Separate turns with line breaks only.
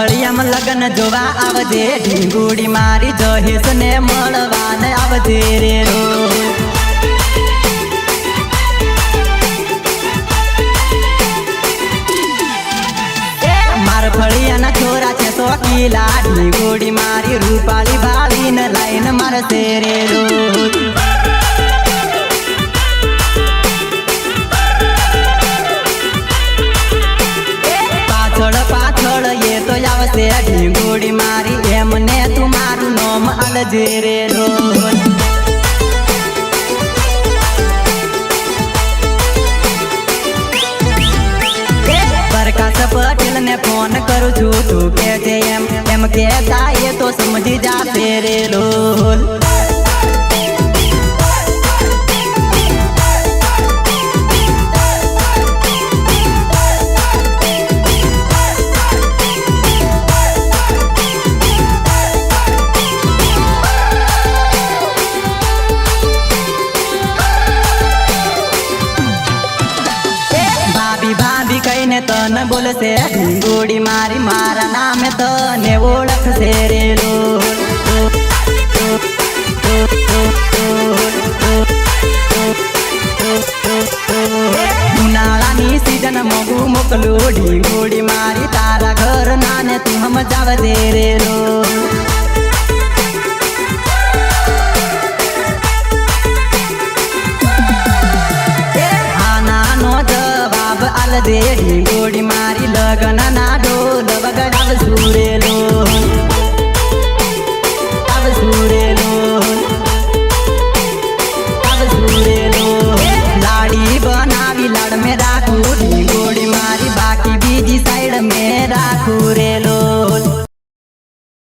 ફળિયામાં લગન જોવા આવજે ઢીંગુડી મારી જહેશ ને મળવાને આવજે રે રો માર ફળિયાના છોરા છે સોકીલા ઢીંગુડી મારી રૂપાળી ભાળીને લાઈન મારશે રે રો પાછળ એ તો આવશે ઢીંગુડી મારી એમને તું મારું નામ આલજે રે રોજ પ્રકાશ પટેલ ને ફોન કરું છું તું કે છે એમ કેતા એ તો સમજી જાશે રે લોલ કઈને તન બોલશે ઢીંગુડી મારી મારા નામે તને ઓળખશે રે લો ઉનાળાની સીઝન મોગું મોકલું ઢીંગુડી મારી તારા ઘર નાને તું સમજાવજે રે લો આલજે ઢીંગુડી